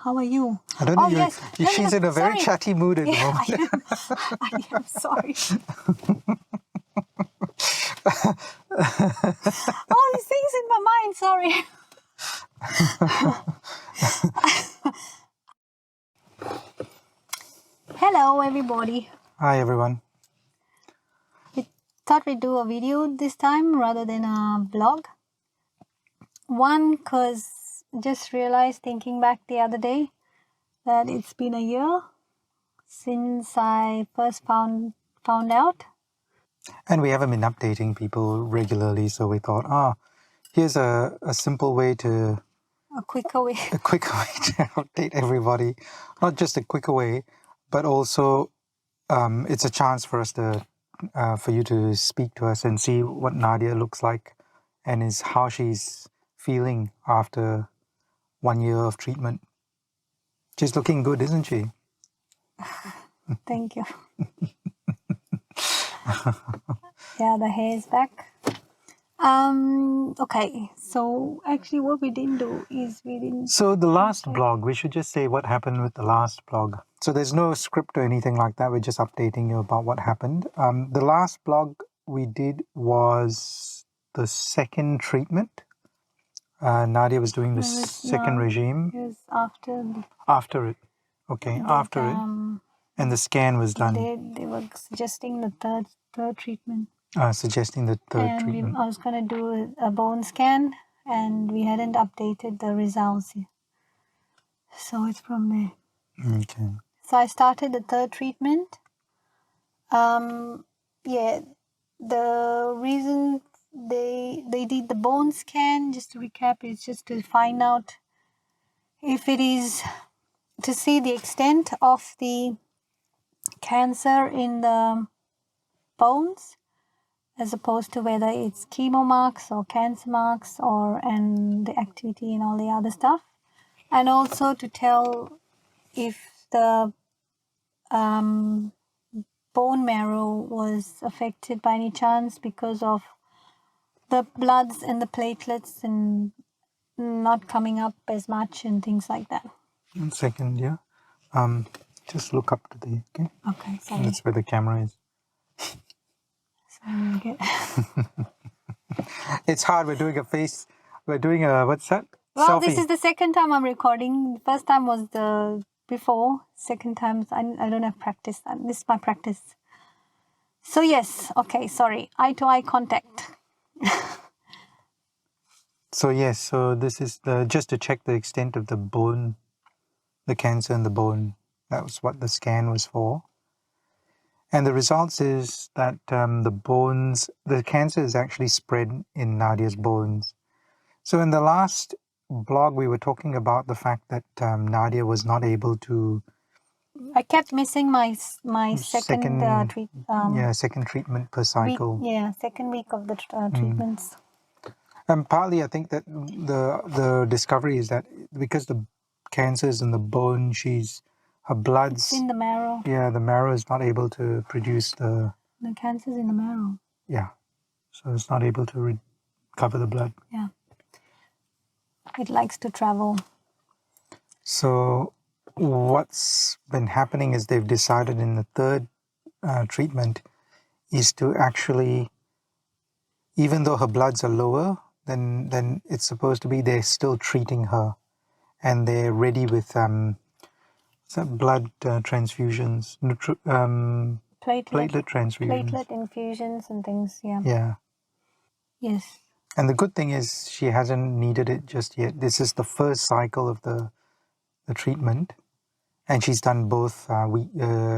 How are you? I don't know. Oh, yes. She's in a very Sorry. chatty mood at the Yeah, moment. I am sorry. All these things in my mind, sorry. Hello, everybody. Hi, everyone. We thought we'd do a video this time rather than a vlog. One, because just realized thinking back the other day that it's been a year since I first found out. And we haven't been updating people regularly, so we thought, here's a simple way to... A quicker way. A quicker way to update everybody. Not just a quicker way, but also it's a chance for us to... for you to speak to us and see what Nadia looks like and how she's feeling after 1 year of treatment. She's looking good, isn't she? Thank you. Yeah, the hair is back. Okay, so actually what we didn't do is we didn't... So the last blog, we should just say what happened with the last blog. So there's no script or anything like that. We're just updating you about what happened. The last blog we did was the second treatment. Nadia was doing the second regime. It was after. After it. Okay, after it. And the scan was done. They were suggesting the third treatment. Suggesting the third treatment. I was going to do a bone scan, and we hadn't updated the results yet. So it's from there. Okay. So I started the third treatment. Yeah, the reason they did the bone scan, just to recap, is just to find out if it is to see the extent of the cancer in the bones, as opposed to whether it's chemo marks or cancer marks and the activity and all the other stuff, and also to tell if the bone marrow was affected by any chance because of the bloods and the platelets and not coming up as much and things like that. 1 second, yeah. Just look up to the... Okay. Okay, sorry. That's where the camera is. Sorry, okay. It's hard. We're doing what's that? Well, Selfie. This is the second time I'm recording. The first time was the before. Second time, I don't have practice. This is my practice. So yes, okay, sorry. Eye-to-eye contact. So yes, so this is just to check the extent of the bone, the cancer in the bone. That was what the scan was for. And the results is that the cancer is actually spread in Nadia's bones. So in the last blog, we were talking about the fact that Nadia was not able to... I kept missing my second treatment per cycle. Second week of the treatments. And partly, I think that the discovery is that because the cancer is in the bone, her blood's... It's in the marrow. Yeah, the marrow is not able to produce the... The cancer's in the marrow. Yeah, so it's not able to recover the blood. Yeah. It likes to travel. So what's been happening is they've decided in the third treatment is to actually, even though her bloods are lower than it's supposed to be, they're still treating her, and they're ready with blood transfusions, platelet transfusions, platelet infusions and things. Yeah. Yes. And the good thing is she hasn't needed it just yet. This is the first cycle of the treatment, and she's done both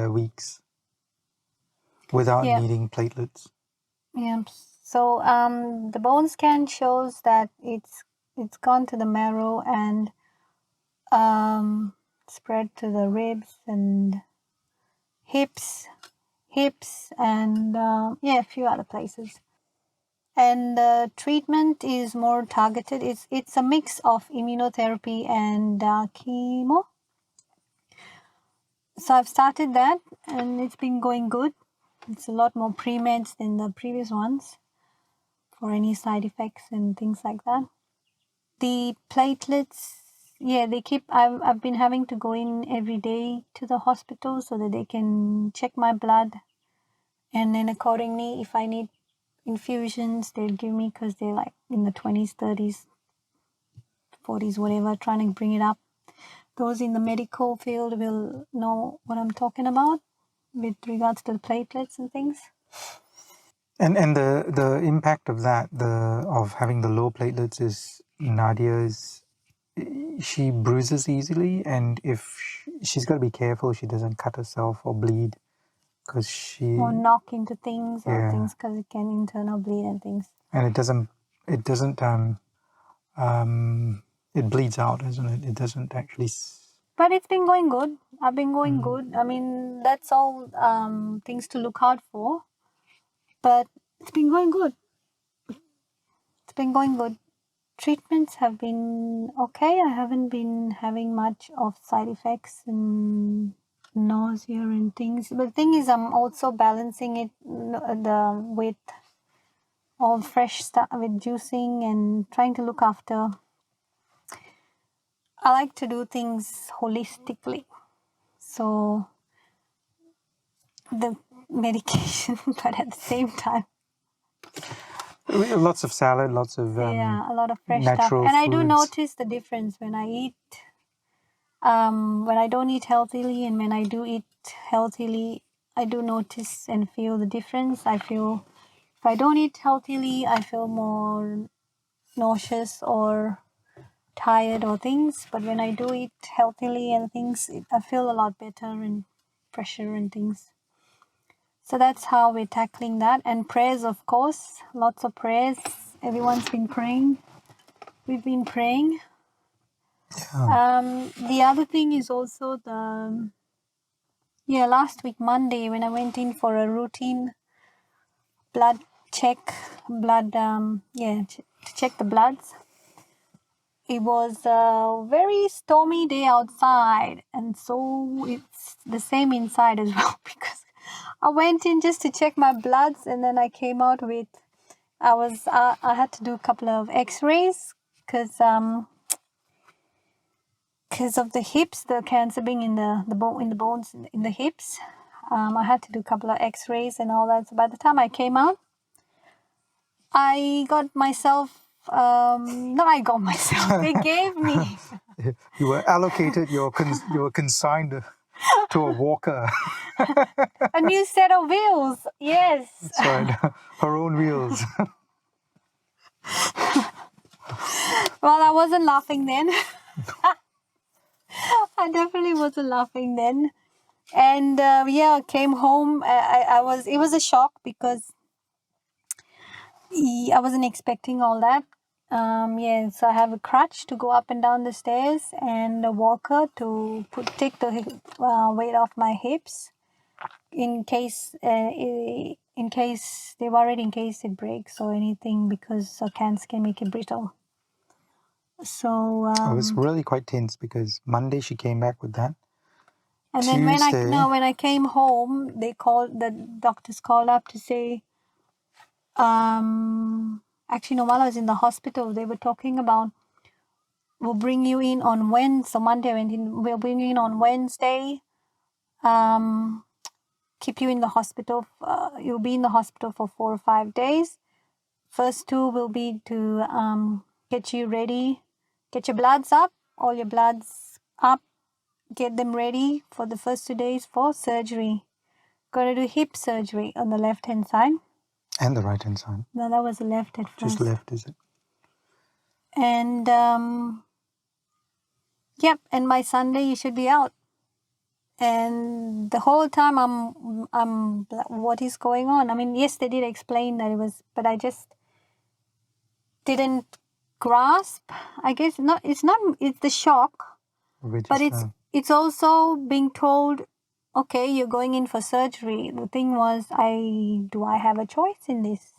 weeks without needing platelets. Yeah. So the bone scan shows that it's gone to the marrow and spread to the ribs and hips and a few other places. And the treatment is more targeted. It's a mix of immunotherapy and chemo. So I've started that, and it's been going good. It's a lot more pre-meds than the previous ones for any side effects and things like that. The platelets, yeah, they keep. I've been having to go in every day to the hospital so that they can check my blood, and then accordingly, if I need infusions, they'll give me because they're like in the 20s, 30s, 40s, whatever, trying to bring it up. Those in the medical field will know what I'm talking about with regards to the platelets and things. And the impact of that, of having the low platelets, is Nadia's. She bruises easily, and if she's got to be careful she doesn't cut herself or bleed, because Or knock into things or Yeah. things because it can internal bleed and things. and it doesn't it bleeds out, isn't it? It doesn't actually. But it's been going good. I've been going good. I mean, that's all things to look out for. But it's been going good. It's been going good. Treatments have been okay. I haven't been having much of side effects and nausea and things. But the thing is, I'm also balancing it with all fresh stuff, with juicing and trying to look after. I like to do things holistically. So the medication, but at the same time, Lots of salad, lots of yeah, a lot of fresh stuff. natural And I do foods. notice the difference when I eat, when I don't eat healthily and when I do eat healthily. I do notice and feel the difference. I feel if I don't eat healthily, I feel more nauseous or tired or things. But when I do eat healthily and things, I feel a lot better and fresher and things. So that's how we're tackling that. And prayers, of course, lots of prayers. Everyone's been praying. We've been praying. The other thing is also last week, Monday, when I went in for a routine blood check, to check the bloods. It was a very stormy day outside, and so it's the same inside as well because I went in just to check my bloods, and then I came out with I had to do a couple of X-rays because of the hips, the cancer being in the bones in the hips. I had to do a couple of X-rays and all that. So by the time I came out, I got myself. No, I got myself. They gave me You were allocated. You were consigned to a walker. a new set of wheels. Yes. That's right. Her own wheels. Well, I wasn't laughing then. I definitely wasn't laughing then. And I came home. I was. It was a shock because I wasn't expecting all that. So I have a crutch to go up and down the stairs and a walker to take the weight off my hips in case they're worried in case it breaks or anything because cancer can make it brittle. So I was really quite tense because Monday she came back with that. and then when I came home, the doctors called up to say, actually no, while I was in the hospital, they were talking about we'll bring you in on Wednesday. So Monday I went in. We'll bring you in on Wednesday. Keep you in the hospital. You'll be in the hospital for 4 or 5 days. First two will be to get you ready, get your bloods up, all your bloods up, get them ready for the first 2 days for surgery. Got to do hip surgery on the left hand side. And the right hand side. No, that was the left at first. Just left, is it? And and by Sunday you should be out. And the whole time I'm what is going on? I mean, yes, they did explain that it was, but I just didn't grasp. I guess not. It's the shock, but it's also being told, okay, you're going in for surgery. The thing was, do I have a choice in this,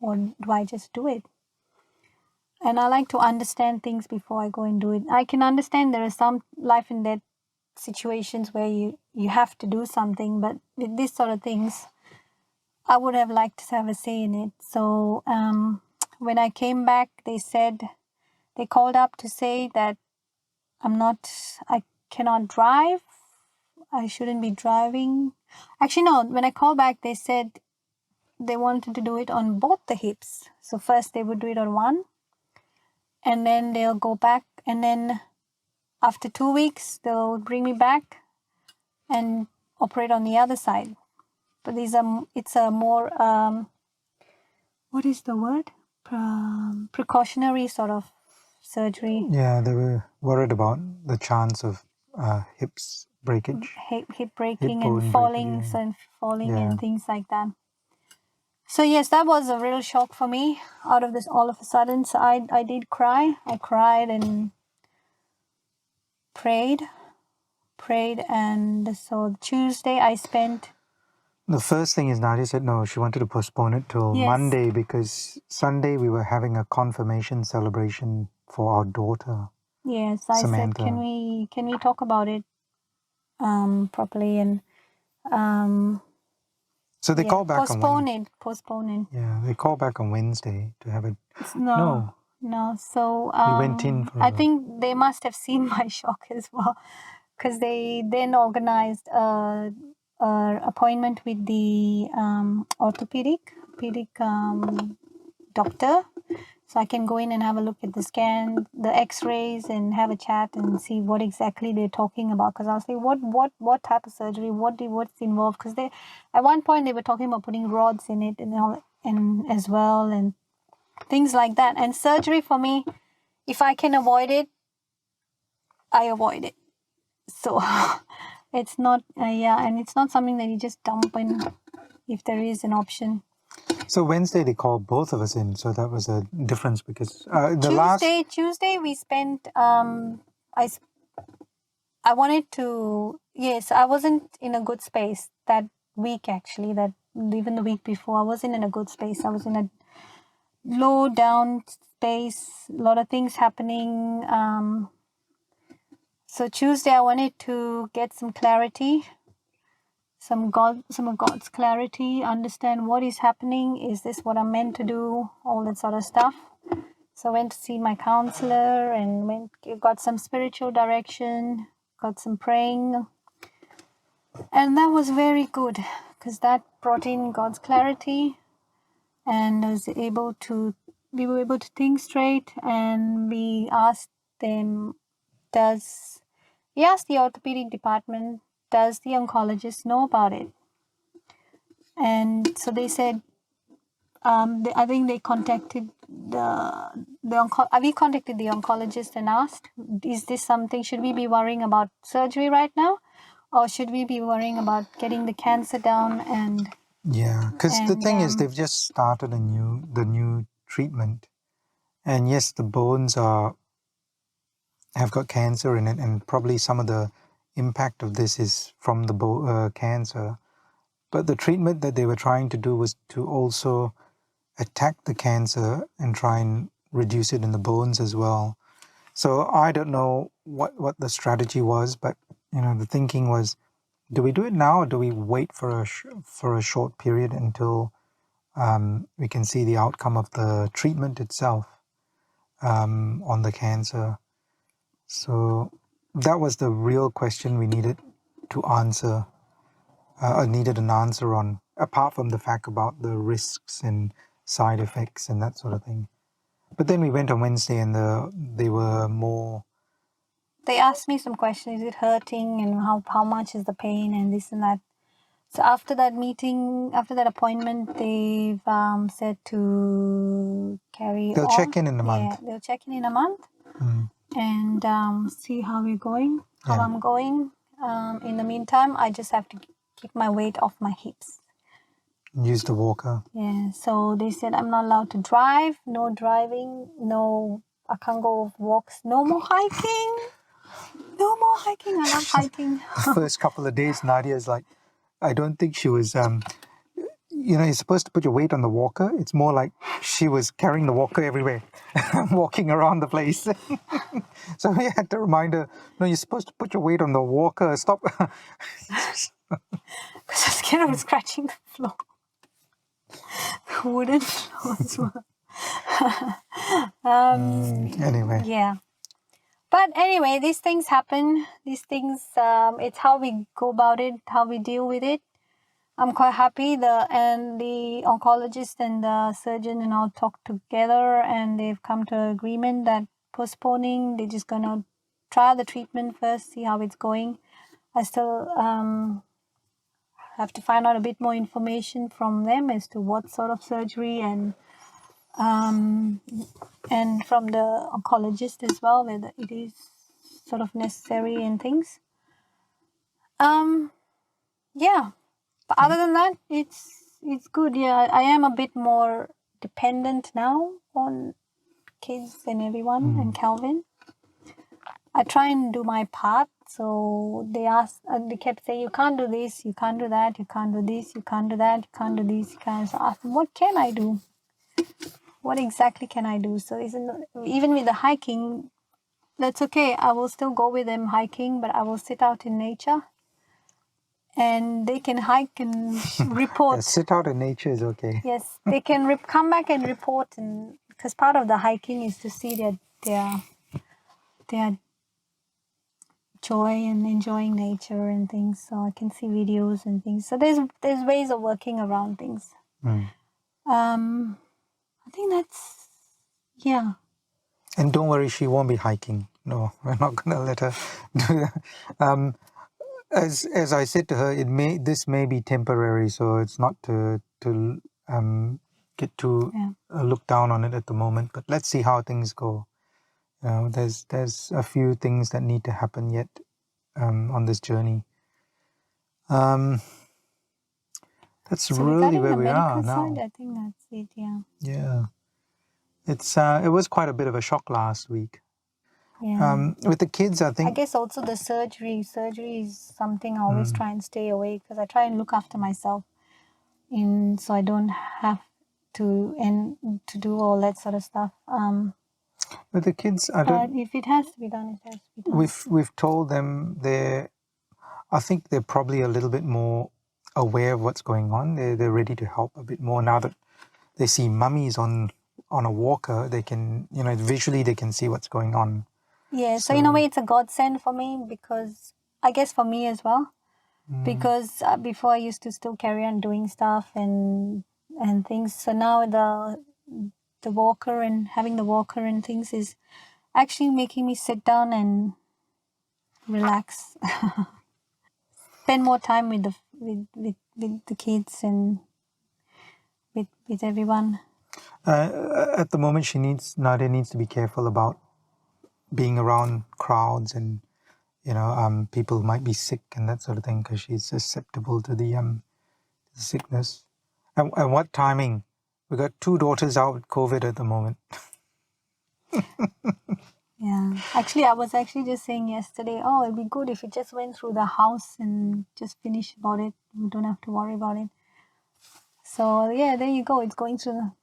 or do I just do it? And I like to understand things before I go and do it. I can understand there are some life and death situations where you have to do something, but with these sort of things, I would have liked to have a say in it. So when I came back, they called up to say that I cannot drive. I shouldn't be driving. Actually, no, when I called back, they said they wanted to do it on both the hips. So first they would do it on one, and then they'll go back, and then after 2 weeks, they'll bring me back and operate on the other side. But it's a more, what is the word? Precautionary sort of surgery. Yeah, they were worried about the chance of hips breakage. Hip breaking bone and breakage, yeah. falling Yeah. and things like that. So yes, that was a real shock for me out of this all of a sudden. So I did cry. I cried and prayed. And so Tuesday I spent. The first thing is Nadia said no, she wanted to postpone it till Yes. Monday because Sunday we were having a confirmation celebration for our daughter. Yes, I Samantha. said, can we talk about it properly and So they call back postpone on it. Yeah, they call back on Wednesday to have it. No. So we went in for. I think they must have seen my shock as well, because they then organized a appointment with the orthopedic doctor, so I can go in and have a look at the scan, the X-rays, and have a chat and see what exactly they're talking about. Because I was like, what type of surgery? What's involved? Because they, at one point, they were talking about putting rods in it and all, and as well, and things like that. And surgery for me, if I can avoid it, I avoid it. So it's not, and it's not something that you just dump in if there is an option. So Wednesday they called both of us in, so that was a difference because Tuesday we spent I wanted to, yes, I wasn't in a good space that week actually, that even the week before I wasn't in a good space. I was in a low down space, a lot of things happening. So Tuesday I wanted to get some clarity, some of God's clarity, understand what is happening. Is this what I'm meant to do? All that sort of stuff. So I went to see my counselor and got some spiritual direction, got some praying. And that was very good because that brought in God's clarity, and we were able to think straight. And we asked them, we asked the orthopedic department, does the oncologist know about it? And so they said, I think they contacted we contacted the oncologist and asked, is this something, should we be worrying about surgery right now, or should we be worrying about getting the cancer down? And yeah, because the thing is they've just started the new treatment, and yes, the bones have got cancer in it, and probably some of the impact of this is from the cancer. But the treatment that they were trying to do was to also attack the cancer and try and reduce it in the bones as well. So I don't know what the strategy was, but the thinking was, do we do it now or do we wait for a short period until we can see the outcome of the treatment itself on the cancer? So that was the real question we needed to answer. Needed an answer on, apart from the fact about the risks and side effects and that sort of thing. But then we went on Wednesday and they were more. They asked me some questions. Is it hurting, and how much is the pain, and this and that. So after that meeting, after that appointment, they've said to carry They'll on. check in a month. Yeah, they'll check in a month and see how we're going, how Yeah. I'm going. In the meantime, I just have to keep my weight off my hips. Use the walker. Yeah, so they said I'm not allowed to drive, no driving, no, I can't go walks, no more hiking. No more hiking. I love hiking. The first couple of days, Nadia is like, I don't think she was, you're supposed to put your weight on the walker. It's more like she was carrying the walker everywhere, walking around the place. So we had to remind her, no, you're supposed to put your weight on the walker. Stop. Because I'm scared of scratching the floor. The wooden floor as well. Anyway. Yeah. But anyway, these things happen. These things, it's how we go about it, how we deal with it. I'm quite happy. The oncologist and the surgeon and all talked together, and they've come to an agreement that postponing. They're just gonna try the treatment first, see how it's going. I still have to find out a bit more information from them as to what sort of surgery and from the oncologist as well, whether it is sort of necessary and things. Yeah. But other than that, it's good. Yeah, I am a bit more dependent now on kids and everyone and Calvin. I try and do my part. So they kept saying, you can't do this, you can't do that, you can't do this, you can't do that, you can't do this, you can't. So I asked them, what can I do? What exactly can I do? So even with the hiking, that's okay. I will still go with them hiking, but I will sit out in nature. And they can hike and report. Yeah, sit out in nature is okay. Yes, they can come back and report, and because part of the hiking is to see their joy and enjoying nature and things. So I can see videos and things. So there's ways of working around things. I think that's yeah. And don't worry, she won't be hiking. No, we're not going to let her do that. As I said to her, this may be temporary, so it's not to get too look down on it at the moment. But let's see how things go. There's a few things that need to happen yet on this journey. That's So really regarding where the we medical are now. side, I think that's it. Yeah. Yeah, it was quite a bit of a shock last week. Yeah. With the kids, I I think. guess also the surgery. Surgery is something I always try and stay away because I try and look after myself, so I don't have to do all that sort of stuff. With the kids, But if it has to be done, it has to be done. We've told them I think they're probably a little bit more aware of what's going on. They're ready to help a bit more now that they see mummies on a walker. They can visually they can see what's going on. Yeah. So in a way, it's a godsend for me because I guess for me as well. Because before I used to still carry on doing stuff and things. So now the walker and having the walker and things is actually making me sit down and relax, spend more time with the kids and with everyone. At the moment, Nadia needs to be careful about being around crowds and people might be sick and that sort of thing because she's susceptible to the sickness. And what timing? We got 2 daughters out with COVID at the moment. Yeah. Actually, I was actually just saying yesterday, oh, it'd be good if it just went through the house and just finish about it. We don't have to worry about it. So yeah, there you go. It's going through.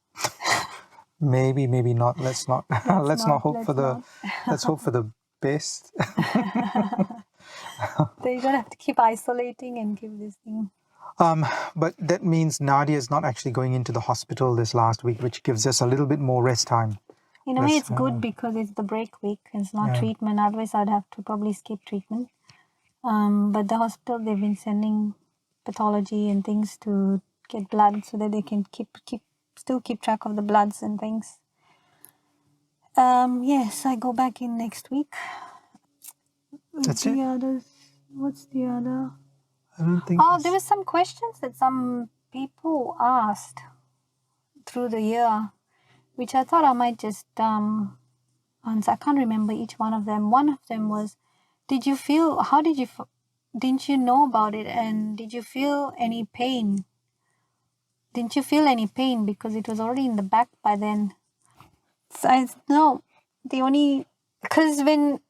Maybe not. Let's not. Let's not hope for the. Let's hope for the best. Then you're gonna have to keep isolating and keep this thing. But that means Nadia is not actually going into the hospital this last week, which gives us a little bit more rest time. In a way, it's good because it's the break week. It's not treatment. Otherwise, I'd have to probably skip treatment. But the hospital, they've been sending pathology and things to get blood so that they can still keep track of the bloods and things. Yes, I go back in next week. That's it. What's the other? I don't think. Oh, there were some questions that some people asked through the year, which I thought I might just answer. I can't remember each one of them. One of them was, didn't you know about it, and did you feel any pain? Didn't you feel any pain because it was already in the back by then? So no, because when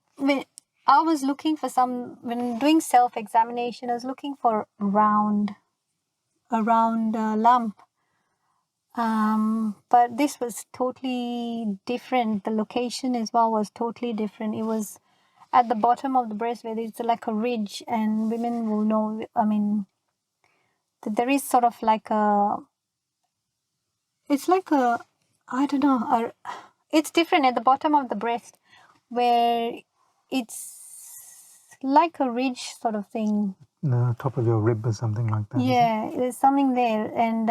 I was looking for when doing self-examination, I was looking for a round lump. But this was totally different. The location as well was totally different. It was at the bottom of the breast where there's like a ridge, and women will know. I mean, there is sort of like it's like I don't know, it's different at the bottom of the breast where it's like a ridge sort of thing. The top of your rib or something like that. Yeah, there's something there, and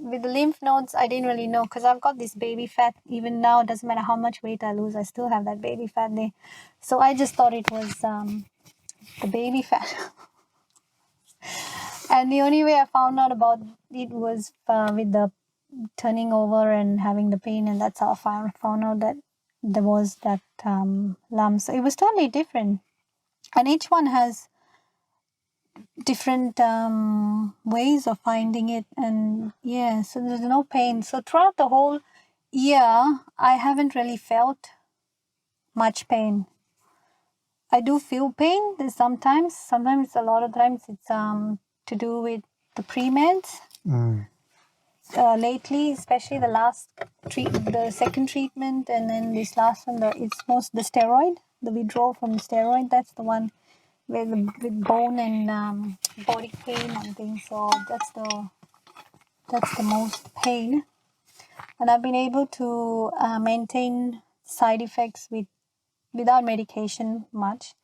with the lymph nodes, I didn't really know because I've got this baby fat. Even now, it doesn't matter how much weight I lose, I still have that baby fat there. So I just thought it was the baby fat. And the only way I found out about it was with the turning over and having the pain, and that's how I found out that there was that lump. So it was totally different, and each one has different ways of finding it, and yeah, so there's no pain. So throughout the whole year, I haven't really felt much pain. I do feel pain. There's sometimes a lot of times it's to do with the pre-meds. Lately, especially the second treatment, and then this last one, it's most the steroid, the withdrawal from the steroid. That's the one with bone and body pain and things. So that's the most pain, and I've been able to maintain side effects without medication much,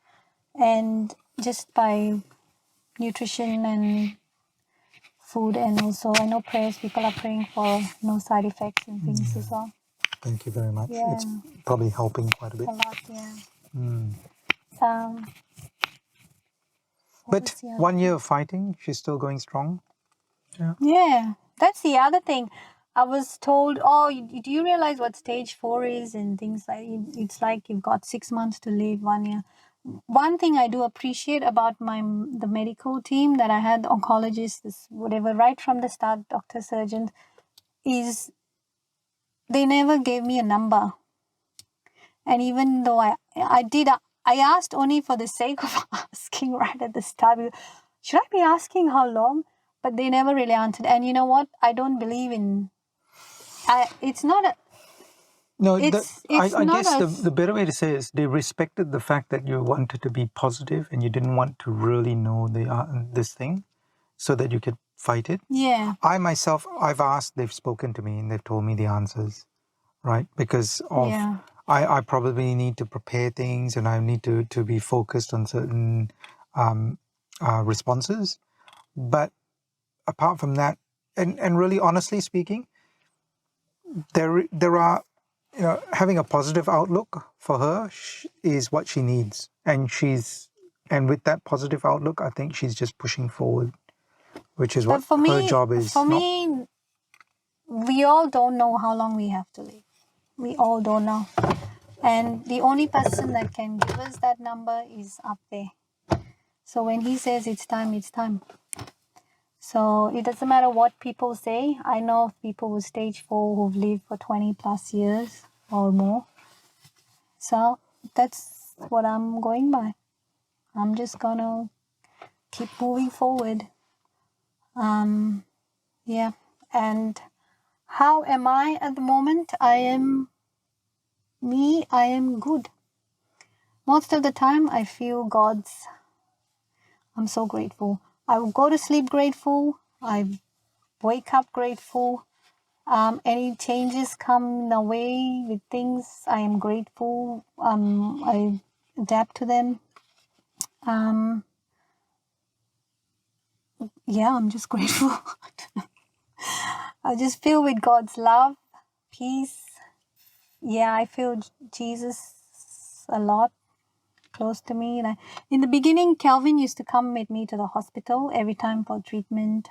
and just by nutrition and food, and also I know prayers. People are praying for no side effects and things as well. Thank you very much. Yeah. It's probably helping quite a bit. A lot, yeah. Mm. Um, But 1 year of fighting, she's still going strong. Yeah, that's the other thing. I was told, oh, do you realize what stage 4 is and things like it's like you've got 6 months to live, 1 year. One thing I do appreciate about the medical team that I had, oncologists, whatever, right from the start, doctor, surgeons, is they never gave me a number. And even though I asked only for the sake of asking right at the start. Should I be asking how long? But they never really answered. And you know what? I don't believe in. It's not a. No, It's I not guess a. the better way to say is they respected the fact that you wanted to be positive and you didn't want to really know this thing so that you could fight it. Yeah. I myself, I've asked, they've spoken to me and they've told me the answers, right? Because of Yeah. I probably need to prepare things and I need to be focused on certain responses. But apart from that, and really honestly speaking, there are, having a positive outlook for her is what she needs, and with that positive outlook, I think she's just pushing forward, which is what But her job is. for me, we all don't know how long we have to live. We all don't know. And the only person that can give us that number is up there. So when he says it's time, it's time. So it doesn't matter what people say. I know of people with stage 4 who've lived for 20 plus years or more. So that's what I'm going by. I'm just gonna keep moving forward. Yeah. And how am I at the moment? I am good. Most of the time I feel I'm so grateful. I will go to sleep grateful. I wake up grateful. Any changes come the way with things, I am grateful. I adapt to them. Yeah, I'm just grateful. I just feel with God's love, peace. Yeah, I feel Jesus a lot close to me. And in the beginning, Calvin used to come with me to the hospital every time for treatment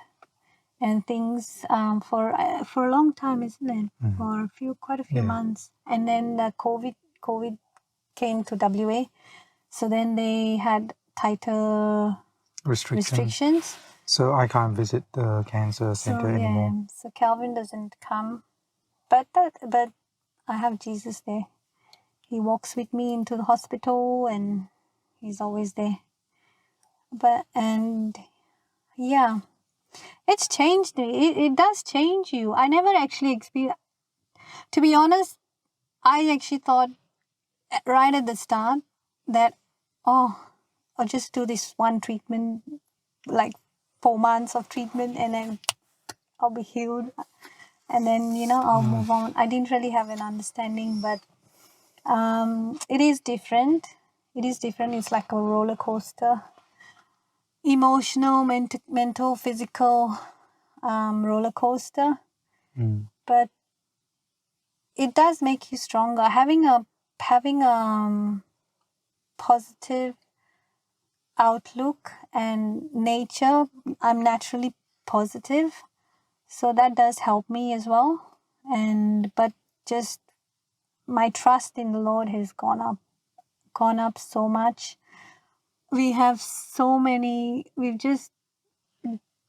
and things for a long time, isn't it? For quite a few months, and then the COVID came to WA, so then they had tighter restrictions. So I can't visit the cancer center anymore. So Calvin doesn't come, but I have Jesus there. He walks with me into the hospital, and he's always there. Yeah. It's changed me. It does change you. I never actually experienced. To be honest, I actually thought right at the start that, I'll just do this one treatment, like 4 months of treatment, and then I'll be healed. And then, I'll move on. I didn't really have an understanding, but It is different. It is different. It's like a roller coaster. Emotional, mental, physical roller coaster. But it does make you stronger. Having a positive outlook and nature, I'm naturally positive, so that does help me as well. But just my trust in the Lord has gone up so much. We've just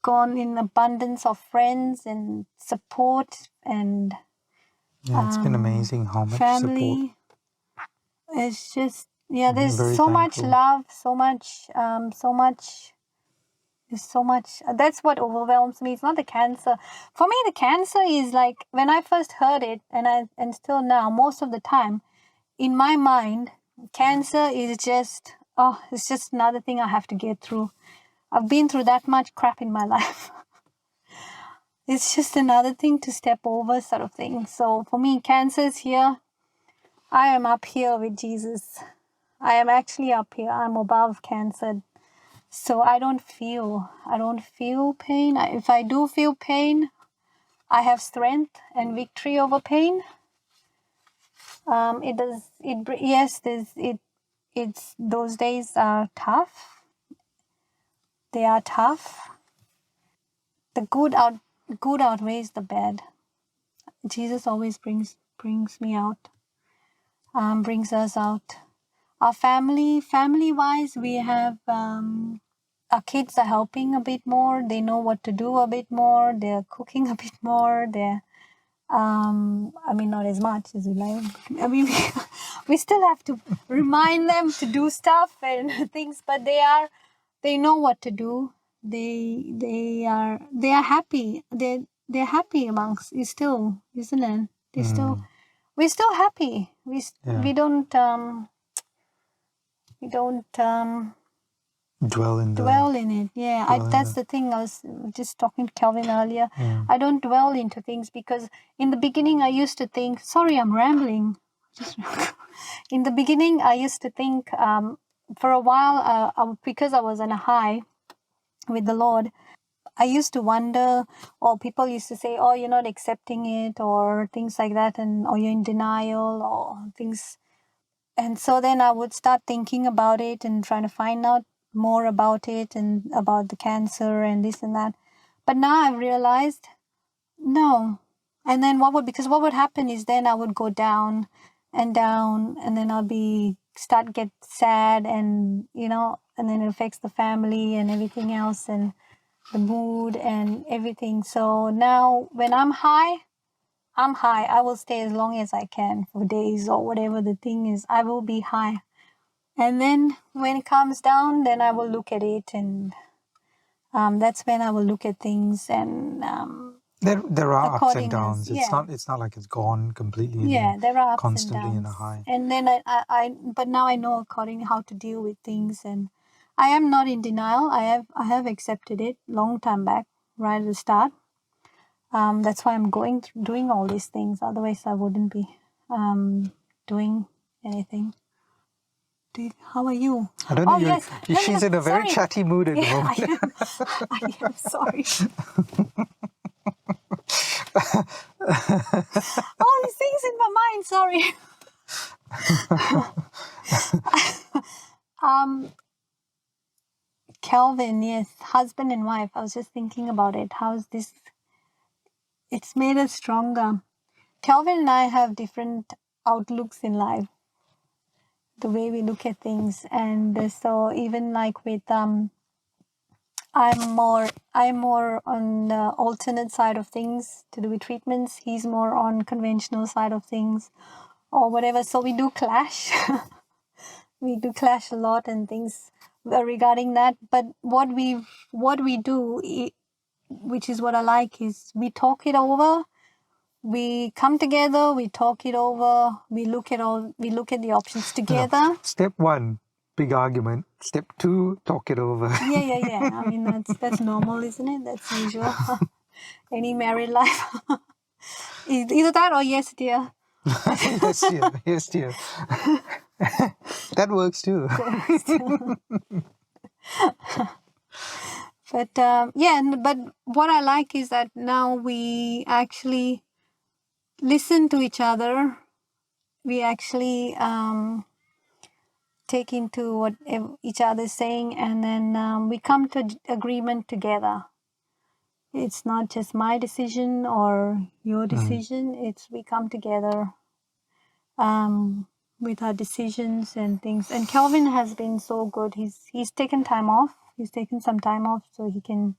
gone in abundance of friends and support and it's been amazing how much family. support. It's just, there's Very so much thankful. love, so much. There's so much. That's what overwhelms me. It's not the cancer. For me, the cancer is like when I first heard it, and still now, most of the time, in my mind, cancer is just, it's just another thing I have to get through. I've been through that much crap in my life. It's just another thing to step over, sort of thing. So for me, cancer is here. I am up here with Jesus. I am actually up here. I'm above cancer. So I don't feel pain. If I do feel pain, I have strength and victory over pain. It's those days are tough. They are tough. The good outweighs the bad. Jesus always brings me out, brings us out. Our family wise, we have our kids are helping a bit more. They know what to do a bit more. They're cooking a bit more. Not as much as we like. We still have to remind them to do stuff and things, but they know what to do. They are happy. They're happy amongst you still, isn't it? We're still happy. We don't Dwell in it. That's the thing. I was just talking to Kelvin earlier. I don't dwell into things because in the beginning I used to think, sorry, I'm rambling. In the beginning I used to think for a while, because I was on a high with the Lord, I used to wonder, or people used to say, oh, you're not accepting it, or things like that, or you're in denial, or things. And so then I would start thinking about it and trying to find out more about it and about the cancer and this and that. But now I've realized, no. And then what would happen is then I would go down, and then I'll get sad, and and then it affects the family and everything else and the mood and everything. So now when I'm high, I will stay as long as I can, for days or whatever the thing is. I will be high. And then when it comes down, then I will look at it, and that's when I will look at things, and there are ups and according as downs. It's not like it's gone completely. there are ups and constantly in a downs. high. And then but now I know according how to deal with things, and I am not in denial. I have accepted it long time back, right at the start. That's why I'm doing all these things. Otherwise, I wouldn't be doing anything. How are you? I don't know. Oh, yes. She's in a very chatty mood at the moment. I am sorry. All these things in my mind. Sorry. Kelvin, yes, husband and wife. I was just thinking about it. How's this? It's made us stronger. Kelvin and I have different outlooks in life, the way we look at things, and so even like with I'm more on the alternate side of things to do with treatments. He's more on conventional side of things or whatever. So we do clash. We do clash a lot and things regarding that. But what we do, which is what I like, is we talk it over. We come together, we talk it over, we look at the options together. Step 1, big argument. Step 2, talk it over. Yeah. I mean, that's normal, isn't it? That's usual. Any married life. Either that or yes, dear. Yes, dear. Yes, dear. That works too. But but what I like is that now we actually listen to each other. We actually take into what each other is saying, and then we come to agreement together. It's not just my decision or your decision. It's we come together with our decisions and things. And Kelvin has been so good. He's taken time off. He's taken some time off so he can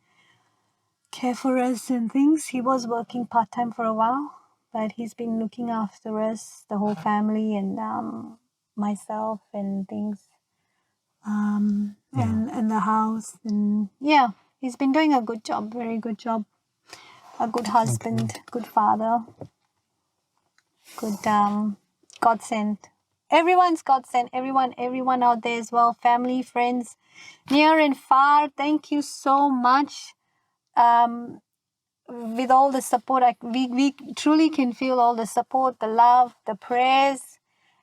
care for us and things. He was working part time for a while, but he's been looking after us, the whole family, and myself and things, and the house. And yeah, he's been doing a good job, very good job. A good husband, good father, good God sent. Everyone's God sent. Everyone out there as well. Family, friends, near and far. Thank you so much. With all the support, we truly can feel all the support, the love, the prayers.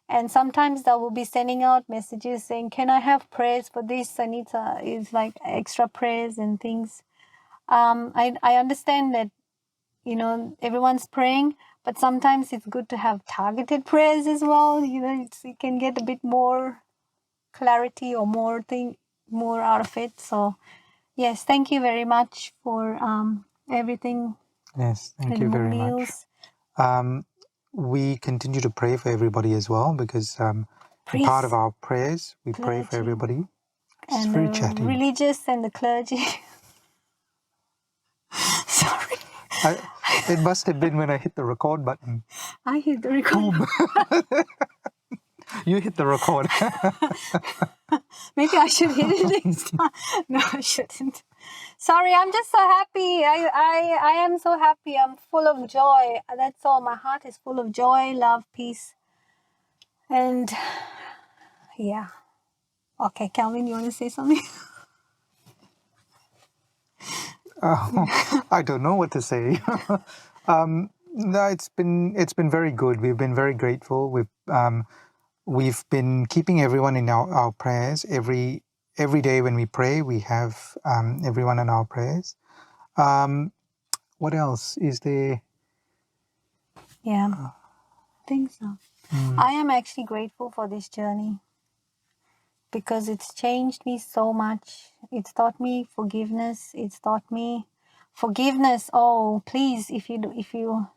And sometimes they will be sending out messages saying, "Can I have prayers for this? I need is like extra prayers and things." I understand that everyone's praying, but sometimes it's good to have targeted prayers as well. You can get a bit more clarity or more out of it. So yes, thank you very much for everything. Yes, thank And you more very much. meals. We continue to pray for everybody as well because part of our prayers, we pray for Clergy. everybody. It's And very the chatty. religious and the clergy. Sorry, It must have been when I hit the record button. I hit the record. You hit the record. Maybe I should hit it next time. No, I shouldn't. Sorry, I'm just so happy. I am so happy. I'm full of joy. That's all. My heart is full of joy, love, peace. And yeah. Okay, Calvin, you want to say something? I don't know what to say. No, it's been very good. We've been very grateful. We've been keeping everyone in our prayers. Every day when we pray, we have everyone in our prayers. What else is there? Yeah, I think so. I am actually grateful for this journey because it's changed me so much. It's taught me forgiveness. It's taught me forgiveness. Oh, please, if you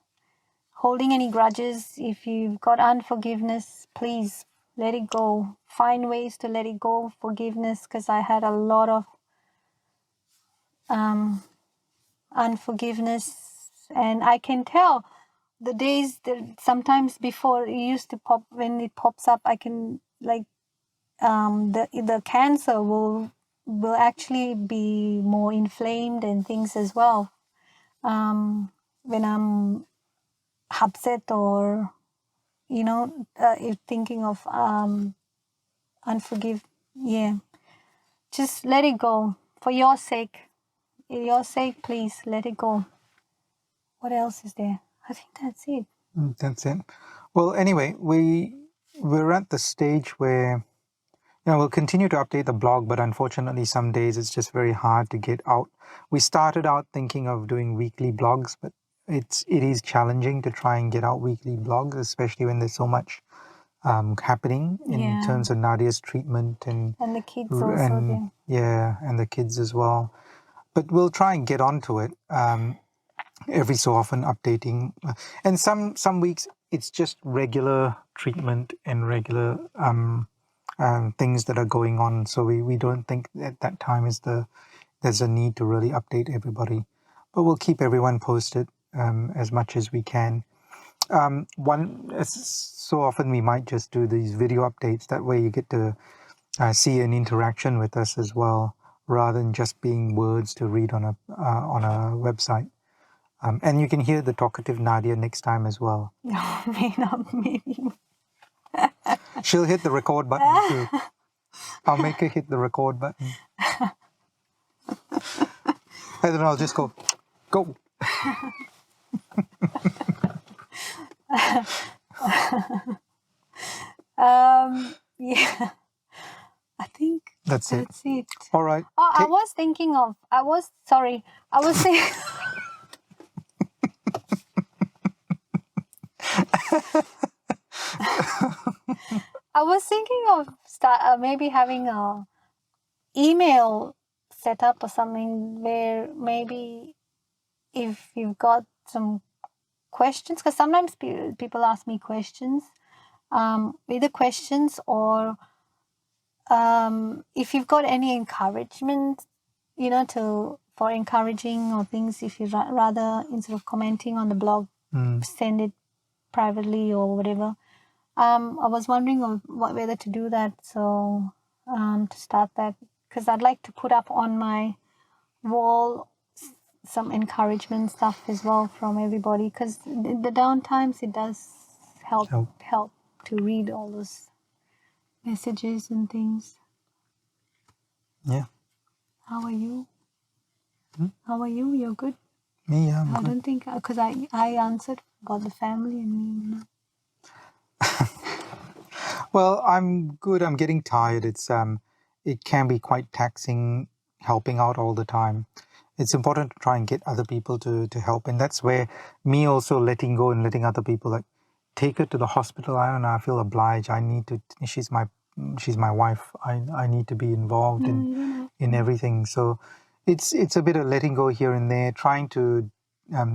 holding any grudges, if you've got unforgiveness, please let it go. Find ways to let it go. Forgiveness, because I had a lot of unforgiveness, and I can tell the days that sometimes before it used to pop. When it pops up, I can the cancer will actually be more inflamed and things as well. When I'm upset or if thinking of unforgive, yeah, just let it go for your sake. For your sake, please let it go. What else is there? I think that's it. That's it. Well, anyway, we're at the stage where we'll continue to update the blog, but unfortunately, some days it's just very hard to get out. We started out thinking of doing weekly blogs, but it is challenging to try and get out weekly blogs, especially when there's so much happening in terms of Nadia's treatment and the kids also. and the kids as well. But we'll try and get onto it every so often, updating. And some weeks it's just regular treatment and regular things that are going on. So we don't think at that time there's a need to really update everybody. But we'll keep everyone posted as much as we can. So often we might just do these video updates. That way you get to see an interaction with us as well, rather than just being words to read on a website. And you can hear the talkative Nadia next time as well. Maybe. She'll hit the record button too. I'll make her hit the record button. And then I'll just go. Yeah, I think That's it. that's it. All right. Oh, I was thinking of. I was thinking. I was thinking of maybe having a email set up or something where maybe if you've got some questions, because sometimes people ask me questions, either questions or if you've got any encouragement, for encouraging or things, if you rather instead of commenting on the blog, send it privately or whatever. I was wondering whether to do that, so to start that, because I'd like to put up on my wall some encouragement stuff as well from everybody, because the downtimes it does help to read all those messages and things. Yeah. How are you? How are you? You're good? Me, I'm I good. don't think, because I answered about the family and me. Well, I'm good. I'm getting tired. It can be quite taxing helping out all the time. It's important to try and get other people to help, and that's where me also letting go and letting other people, like, take her to the hospital. I don't know. I feel obliged. I need to. She's my wife. I need to be involved in everything. So it's a bit of letting go here and there, trying to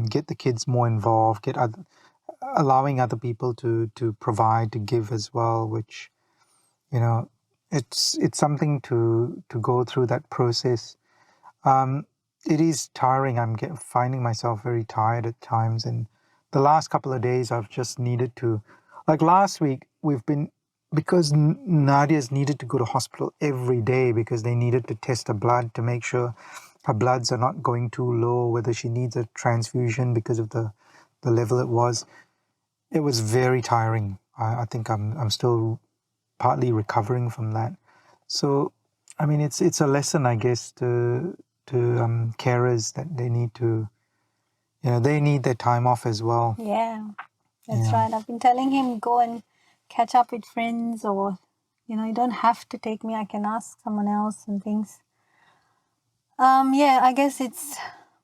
get the kids more involved, allowing other people to provide, to give as well, which, it's something to go through that process. It is tiring. I'm finding myself very tired at times, and the last couple of days I've just needed to, like last week, because Nadia's needed to go to hospital every day because they needed to test her blood to make sure her bloods are not going too low, whether she needs a transfusion because of the level it was. It was very tiring. I think I'm still partly recovering from that. So, I mean, it's a lesson, I guess, to carers, that they need to, they need their time off as well. Yeah, that's right. I've been telling him go and catch up with friends, or you don't have to take me. I can ask someone else and things. Yeah, I guess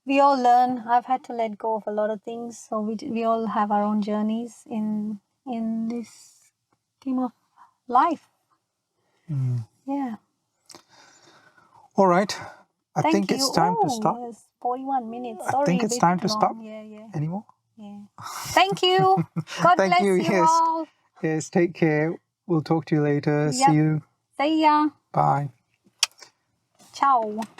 we all learn. I've had to let go of a lot of things, so we all have our own journeys in this game of life. Yeah. All right. I Thank think you. it's time to stop. Oh, it's 41 minutes. I Sorry, think a it's bit time to stop long. Yeah. anymore. Yeah. Thank you. God Thank bless you. you Yes. all. Yes. Take care. We'll talk to you later. See Yep. you. See ya. Bye. Ciao.